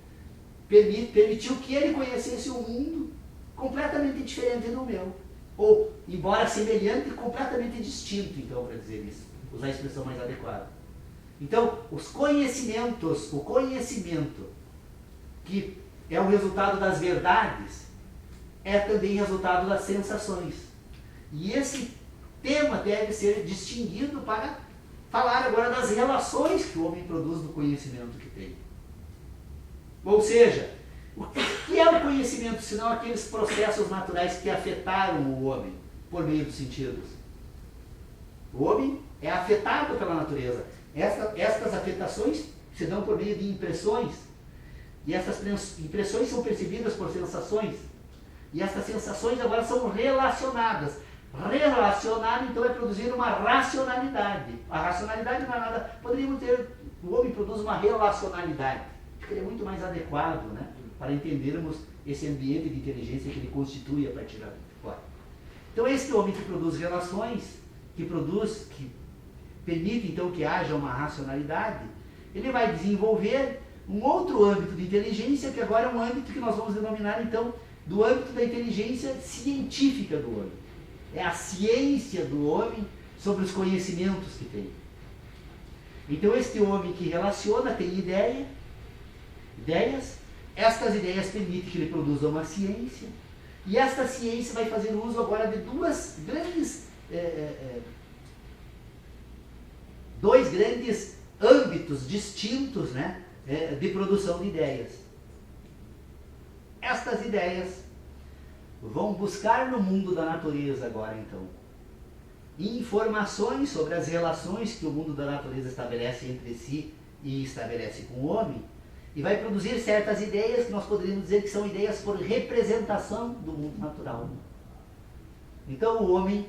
B: permitiu que ele conhecesse um mundo completamente diferente do meu. Ou, embora semelhante, completamente distinto, então, para dizer isso, usar a expressão mais adequada. Então, o conhecimento que é o resultado das verdades, é também resultado das sensações. E esse tema deve ser distinguido para falar agora das relações que o homem produz do conhecimento que tem. Ou seja, o que é o conhecimento, senão aqueles processos naturais que afetaram o homem por meio dos sentidos? O homem é afetado pela natureza. Estas afetações se dão por meio de impressões. E essas impressões são percebidas por sensações. E essas sensações agora são relacionadas. Relacionar, então, é produzir uma racionalidade. A racionalidade não é nada... Poderíamos ter... O homem produz uma relacionalidade. Seria muito mais adequado, né, para entendermos esse ambiente de inteligência que ele constitui a partir de agora. Então, esse homem que produz relações, que permite, então, que haja uma racionalidade, ele vai desenvolver um outro âmbito de inteligência, que agora é um âmbito que nós vamos denominar, então, do âmbito da inteligência científica do homem. É a ciência do homem sobre os conhecimentos que tem. Então, este homem que relaciona tem ideias, estas ideias permitem que ele produza uma ciência, e esta ciência vai fazer uso agora de dois grandes âmbitos distintos, né, de produção de ideias. Estas ideias vão buscar no mundo da natureza agora, então, informações sobre as relações que o mundo da natureza estabelece entre si e estabelece com o homem, e vai produzir certas ideias que nós poderíamos dizer que são ideias por representação do mundo natural. Então o homem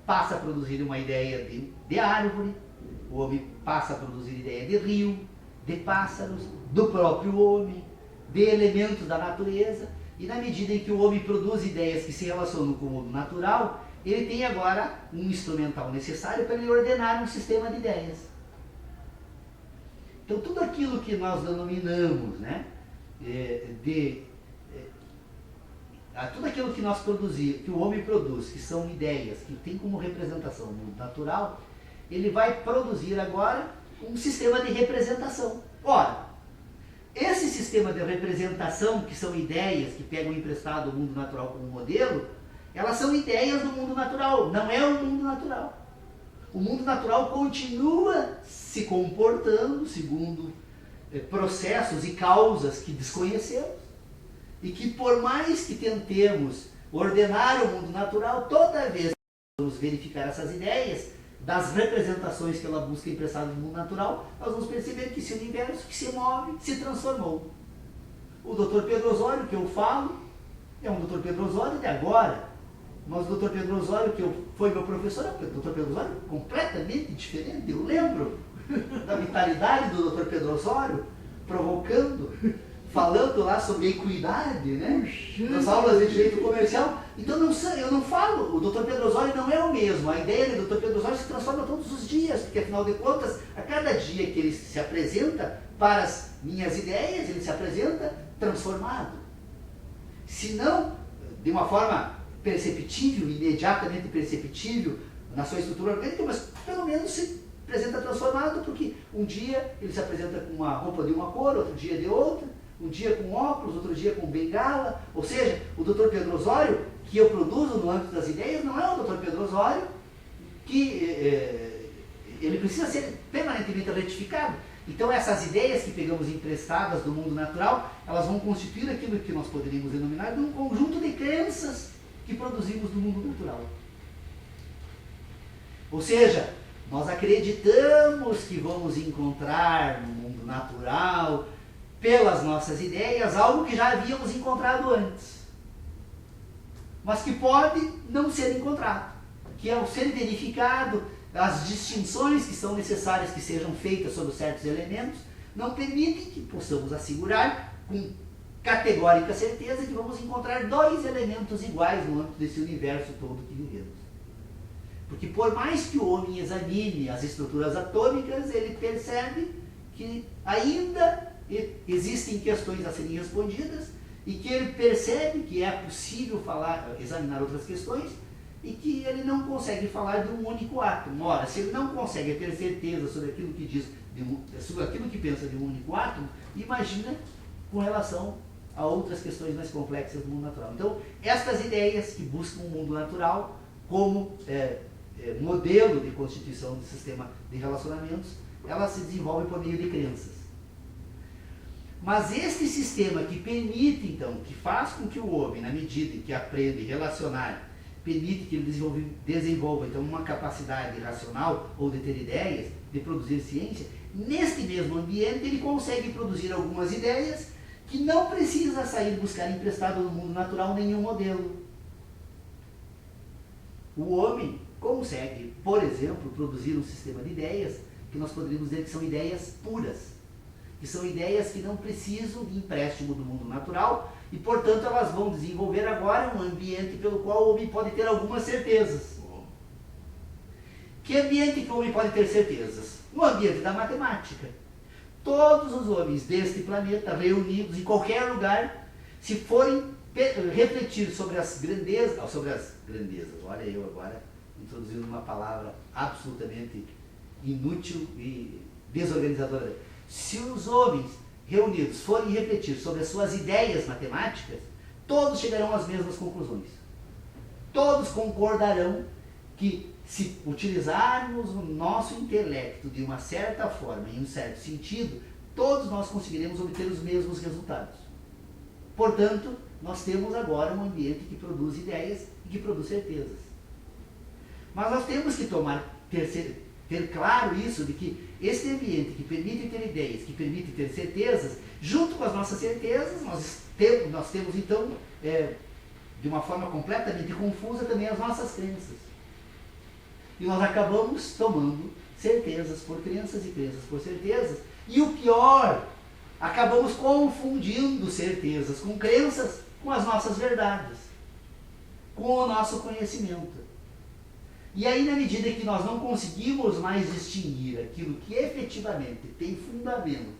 B: passa a produzir uma ideia de árvore, o homem passa a produzir ideia de rio, de pássaros, do próprio homem, de elementos da natureza, e na medida em que o homem produz ideias que se relacionam com o mundo natural, ele tem agora um instrumental necessário para ele ordenar um sistema de ideias. Então, tudo aquilo que nós denominamos, né, tudo aquilo que nós produzimos, que o homem produz, que são ideias, que tem como representação o mundo natural, ele vai produzir agora um sistema de representação. Ora, esse sistema de representação, que são ideias que pegam emprestado o mundo natural como modelo, elas são ideias do mundo natural, não é o mundo natural. O mundo natural continua se comportando segundo processos e causas que desconhecemos, e que, por mais que tentemos ordenar o mundo natural, toda vez que vamos verificar essas ideias, das representações que ela busca emprestadas do mundo natural, nós vamos perceber que esse universo que se move se transformou. O Dr. Pedro Osório, que eu falo, é um Dr. Pedro Osório de agora, mas o Dr. Pedro Osório, que foi meu professor, o Dr. Pedro Osório completamente diferente. Eu lembro da vitalidade do Dr. Pedro Osório, provocando, falando lá sobre equidade, né? Nas aulas de direito comercial, Então eu não falo, o Dr. Pedro Osório não é o mesmo. A ideia do Dr. Pedro Osório se transforma todos os dias, porque afinal de contas, a cada dia que ele se apresenta para as minhas ideias, ele se apresenta transformado. Se não, de uma forma perceptível, imediatamente perceptível na sua estrutura orgânica, mas pelo menos se apresenta transformado, porque um dia ele se apresenta com uma roupa de uma cor, outro dia de outra, um dia com óculos, outro dia com bengala. Ou seja, o Dr. Pedro Osório, que eu produzo no âmbito das ideias, não é o Dr. Pedro Osório que ele precisa ser permanentemente retificado. Então essas ideias que pegamos emprestadas do mundo natural, elas vão constituir aquilo que nós poderíamos denominar de um conjunto de crenças que produzimos do mundo natural. Ou seja, nós acreditamos que vamos encontrar no mundo natural, pelas nossas ideias, algo que já havíamos encontrado antes, mas que pode não ser encontrado, que ao ser verificado, as distinções que são necessárias que sejam feitas sobre certos elementos, não permitem que possamos assegurar com categórica certeza que vamos encontrar dois elementos iguais no âmbito desse universo todo que vivemos. Porque por mais que o homem examine as estruturas atômicas, ele percebe que ainda existem questões a serem respondidas e que ele percebe que é possível examinar outras questões e que ele não consegue falar de um único átomo. Ora, se ele não consegue ter certeza sobre aquilo que diz, sobre aquilo que pensa de um único átomo, imagina com relação a outras questões mais complexas do mundo natural. Então, estas ideias que buscam o mundo natural como modelo de constituição do sistema de relacionamentos, elas se desenvolvem por meio de crenças. Mas este sistema que permite, então, que faz com que o homem, na medida em que aprende a relacionar, permite que ele desenvolva então, uma capacidade racional ou de ter ideias, de produzir ciência, neste mesmo ambiente ele consegue produzir algumas ideias que não precisa sair buscar emprestado no mundo natural nenhum modelo. O homem consegue, por exemplo, produzir um sistema de ideias que nós poderíamos dizer que são ideias puras, que são ideias que não precisam de empréstimo do mundo natural e, portanto, elas vão desenvolver agora um ambiente pelo qual o homem pode ter algumas certezas. Que ambiente que o homem pode ter certezas? No ambiente da matemática. Todos os homens deste planeta, reunidos em qualquer lugar, se forem refletir sobre as grandezas, olha eu agora introduzindo uma palavra absolutamente inútil e desorganizadora. Se os homens reunidos forem refletir sobre as suas ideias matemáticas, todos chegarão às mesmas conclusões. Todos concordarão que se utilizarmos o nosso intelecto de uma certa forma, em um certo sentido, todos nós conseguiremos obter os mesmos resultados. Portanto, nós temos agora um ambiente que produz ideias e que produz certezas. Mas nós temos que ter claro isso, de que este ambiente que permite ter ideias, que permite ter certezas, junto com as nossas certezas, nós temos então, de uma forma completamente confusa, também as nossas crenças. E nós acabamos tomando certezas por crenças e crenças por certezas. E o pior, acabamos confundindo certezas com crenças com as nossas verdades, com o nosso conhecimento. E aí, na medida que nós não conseguimos mais distinguir aquilo que efetivamente tem fundamento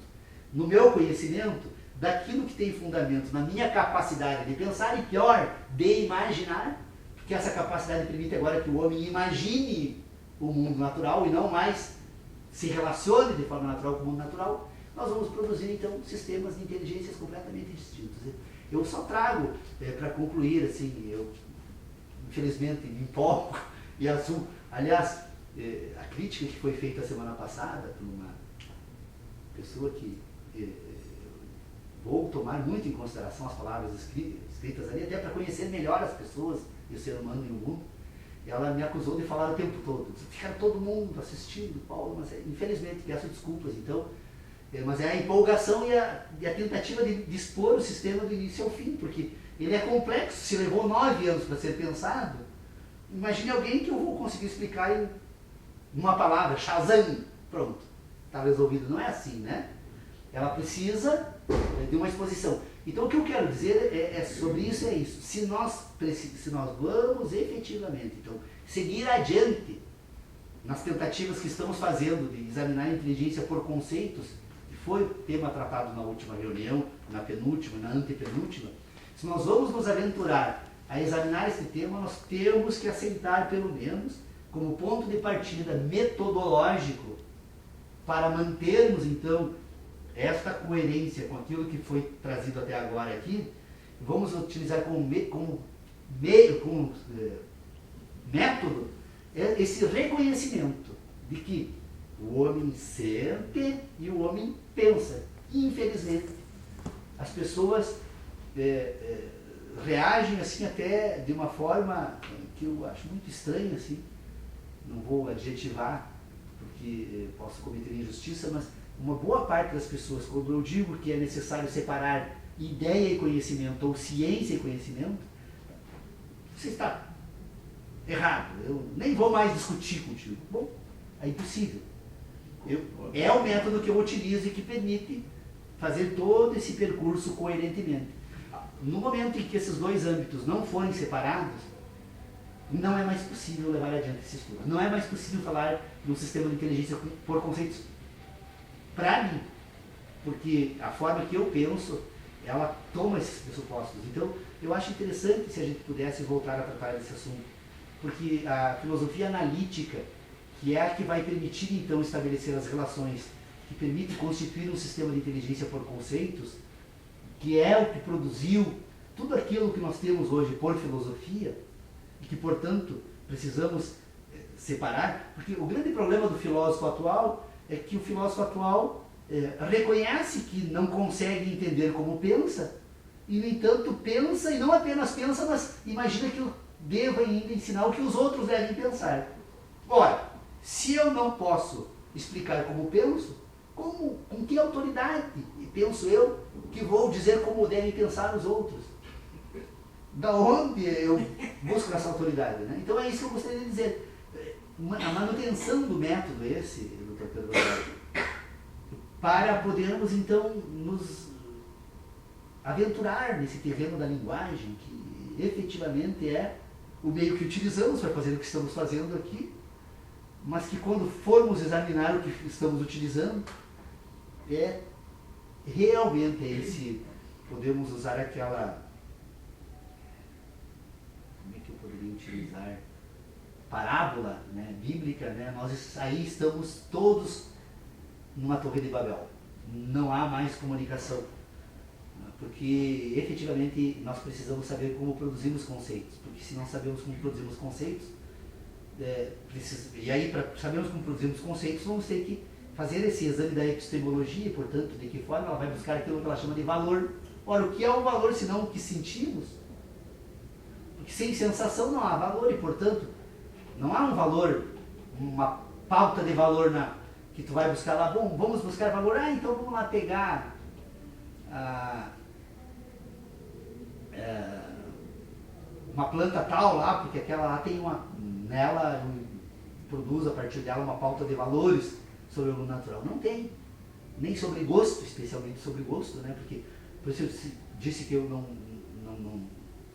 B: no meu conhecimento, daquilo que tem fundamento na minha capacidade de pensar, e pior, de imaginar, porque essa capacidade permite agora que o homem imagine o mundo natural e não mais se relacione de forma natural com o mundo natural, nós vamos produzir então sistemas de inteligências completamente distintos. Eu só trago, para concluir, assim, eu infelizmente me empolgo e assumo. Aliás, a crítica que foi feita a semana passada por uma pessoa que vou tomar muito em consideração as palavras escritas ali, até para conhecer melhor as pessoas e o ser humano e o mundo. Ela me acusou de falar o tempo todo. Ficaram todo mundo assistindo, Paulo, mas infelizmente peço desculpas, então. Mas é a empolgação e a tentativa de expor o sistema do início ao fim, porque ele é complexo, se levou 9 anos para ser pensado. Imagine alguém que eu vou conseguir explicar em uma palavra, Shazam, pronto, está resolvido. Não é assim, né? Ela precisa de uma exposição. Então o que eu quero dizer sobre isso é isso. Se nós vamos efetivamente então, seguir adiante nas tentativas que estamos fazendo de examinar a inteligência por conceitos, que foi o tema tratado na última reunião, na penúltima, na antepenúltima, se nós vamos nos aventurar a examinar esse tema, nós temos que aceitar pelo menos como ponto de partida metodológico para mantermos então esta coerência com aquilo que foi trazido até agora aqui. Vamos utilizar como método esse reconhecimento de que o homem sente e o homem pensa. Infelizmente, as pessoas reagem assim até de uma forma que eu acho muito estranha, assim. Não vou adjetivar, porque posso cometer injustiça, mas uma boa parte das pessoas, quando eu digo que é necessário separar ideia e conhecimento, ou ciência e conhecimento, você está errado, eu nem vou mais discutir contigo. Bom, é impossível. É o método que eu utilizo e que permite fazer todo esse percurso coerentemente. No momento em que esses dois âmbitos não forem separados, não é mais possível levar adiante esse estudo. Não é mais possível falar de um sistema de inteligência por conceitos para mim, porque a forma que eu penso, ela toma esses pressupostos. Então, eu acho interessante se a gente pudesse voltar a tratar desse assunto, porque a filosofia analítica, que é a que vai permitir, então, estabelecer as relações, que permite constituir um sistema de inteligência por conceitos, que é o que produziu tudo aquilo que nós temos hoje por filosofia, e que, portanto, precisamos separar, porque o grande problema do filósofo atual é que o filósofo atual reconhece que não consegue entender como pensa, e, no entanto, pensa, e não apenas pensa, mas imagina que eu devo ainda ensinar o que os outros devem pensar. Ora, se eu não posso explicar como penso, com que autoridade penso eu que vou dizer como devem pensar os outros? Da onde eu busco essa autoridade? Né? Então é isso que eu gostaria de dizer. A manutenção do método esse, Dr. Pedro Osório, para podermos então nos aventurar nesse terreno da linguagem, que efetivamente é o meio que utilizamos para fazer o que estamos fazendo aqui, mas que quando formos examinar o que estamos utilizando, realmente esse, podemos usar aquela, como é que eu poderia utilizar, parábola, né, bíblica, né, nós aí estamos todos numa torre de Babel. Não há mais comunicação, porque efetivamente nós precisamos saber como produzimos conceitos, porque se não sabemos como produzimos conceitos, e aí para sabermos como produzimos conceitos, vamos ter que fazer esse exame da epistemologia, portanto, de que forma ela vai buscar aquilo que ela chama de valor. Ora, o que é o valor senão o que sentimos? Porque sem sensação não há valor e, portanto, não há um valor, uma pauta de valor que tu vai buscar lá. Bom, vamos buscar valor. Então vamos lá pegar uma planta tal lá, porque aquela lá tem nela produz a partir dela uma pauta de valores sobre o natural. Não tem. Nem sobre gosto, especialmente sobre gosto, né? Porque, por isso eu disse que eu não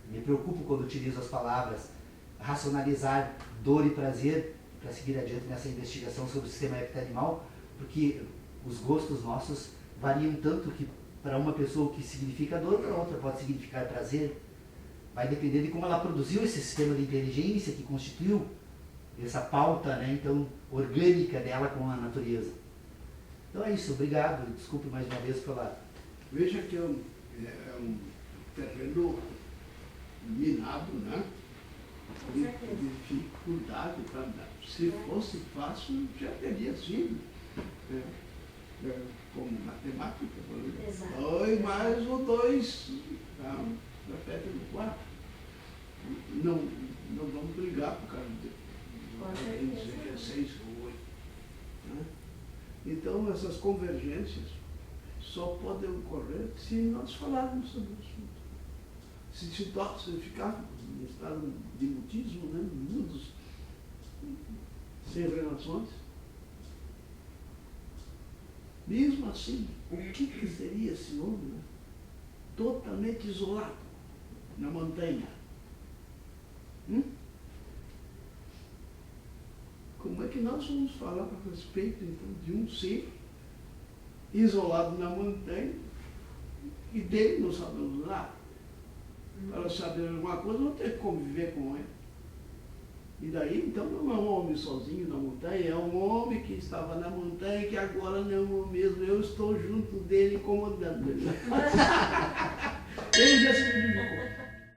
B: me preocupo quando utilizo as palavras racionalizar dor e prazer para seguir adiante nessa investigação sobre o sistema heptanimal, porque os gostos nossos variam tanto que para uma pessoa o que significa dor, para outra pode significar prazer. Vai depender de como ela produziu esse sistema de inteligência que constituiu essa pauta, né, então, orgânica dela com a natureza. Então é isso, obrigado, desculpe mais uma vez pela...
A: Veja que é um terreno minado, né? De dificuldade para dar. Se fosse fácil, já teria sido. Como matemática, por exemplo. 2 mais o 2, repete no 4. Não vamos brigar por causa de alguém dizer que é 6 ou 8. Né? Então, essas convergências só podem ocorrer se nós falarmos sobre o assunto. Se ficar em estado de mutismo, né? Mundos sem relações, mesmo assim, o que seria esse homem? Né? totalmente isolado na montanha. Como é que nós vamos falar a respeito, então, de um ser isolado na montanha e dele não sabemos nada? Para saber alguma coisa, vamos ter que conviver com ele. E daí, então, não é um homem sozinho na montanha, é um homem que estava na montanha, que agora não mesmo, eu estou junto dele, incomodando ele. Ele já se identificou.